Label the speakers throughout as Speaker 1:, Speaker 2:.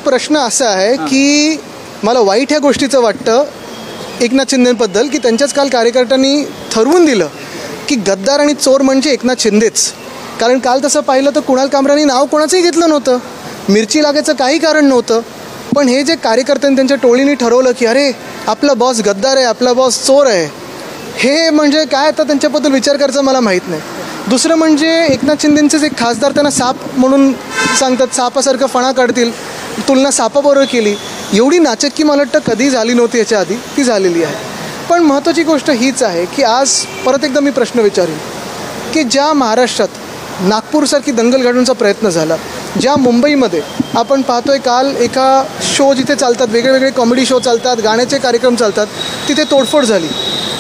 Speaker 1: प्रश्न असा आहे की मला वाईट ह्या गोष्टीचं वाटतं एकनाथ शिंदेबद्दल की त्यांच्याच काल कार्यकर्त्यांनी ठरवून दिलं की गद्दार आणि चोर म्हणजे एकनाथ शिंदेच. कारण काल तसं पाहिलं तर कुणाल कामरांनी नाव कोणाचंही घेतलं नव्हतं, मिरची लागायचं काही कारण नव्हतं. पण हे जे कार्यकर्त्यांनी त्यांच्या टोळीने ठरवलं की अरे आपला बॉस गद्दार आहे, आपला बॉस चोर आहे, हे म्हणजे काय आता त्यांच्याबद्दल विचार करायचा मला माहीत नाही. दुसरं म्हणजे एकनाथ शिंदेंचेच एक खासदार त्यांना साप म्हणून सांगतात, सापासारखं फणा काढतील, तुलना सापाबरोबर केली. एवढी नाचक्की मला वाटतं कधी झाली नव्हती याच्या आधी, ती झालेली आहे. पण महत्त्वाची गोष्ट हीच आहे की आज परत एकदा मी प्रश्न विचारेन की ज्या महाराष्ट्रात नागपूरसारखी दंगल घडवण्याचा प्रयत्न झाला, ज्या मुंबईमध्ये आपण पाहतोय काल एका शो जिथे चालतात, वेगळे कॉमेडी शो चालतात, गाण्याचे कार्यक्रम चालतात, तिथे तोडफोड झाली.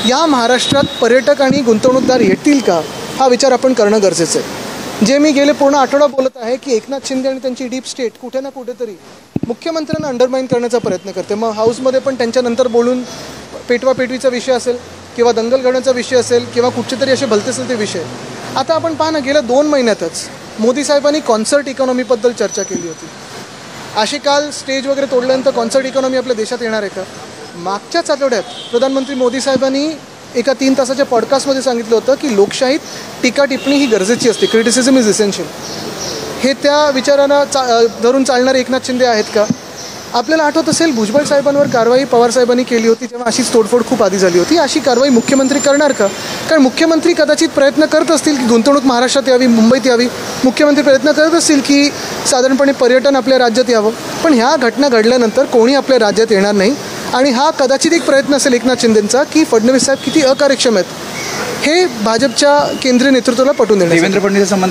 Speaker 1: या महाराष्ट्रात पर्यटक आणि गुंतवणूकदार येतील का हा विचार आपण करणं गरजेचं आहे. जे मी गेले पूर्ण आठवडा बोलत आहे की एकनाथ शिंदे आणि त्यांची डीप स्टेट कुठे ना कुठेतरी मुख्यमंत्र्यांना अंडरमाइन करण्याचा प्रयत्न करते. मग हाऊसमध्ये पण त्यांच्यानंतर बोलून पेटवापेटवीचा विषय असेल किंवा दंगल घडवण्याचा विषय असेल किंवा कुठचे तरी असे भलतेसलते विषय. आता आपण पहा ना, गेल्या 2 महिन्यातच मोदी साहेबांनी कॉन्सर्ट इकॉनॉमीबद्दल चर्चा केली होती. अशी काल स्टेज वगैरे तोडल्यानंतर कॉन्सर्ट इकॉनॉमी आपल्या देशात येणार आहे का? मागच्याच आठवड्यात प्रधानमंत्री मोदी साहेबांनी एका 3 तासाच्या पॉडकास्टमध्ये सांगितलं होतं की लोकशाहीत टीका टिप्पणी ही गरजेची असते, क्रिटिसिझम इज इसेन्शियल. हे त्या विचारांना धरून चालणारे एकनाथ शिंदे आहेत का? आपल्याला आठवत असेल भुजबळ साहेबांवर कारवाई पवार साहेबांनी केली होती तेव्हा अशीच तोडफोड खूप आधी झाली होती. अशी कारवाई मुख्यमंत्री करणार का? कारण मुख्यमंत्री कदाचित प्रयत्न करत असतील की गुंतवणूक महाराष्ट्रात यावी, मुंबईत यावी, मुख्यमंत्री प्रयत्न करत असतील की साधारणपणे पर्यटन आपल्या राज्यात यावं. पण ह्या घटना घडल्यानंतर कोणी आपल्या राज्यात येणार नाही आणि हा कदाचित एक प्रयत्न असेल एकनाथ शिंदेंचा की फडणवीस साहेब किती अकार्यक्षम आहेत हे भाजपच्या केंद्रीय नेतृत्वाला पटवून देण्याचा.
Speaker 2: देवेंद्र फडणवीस संबंध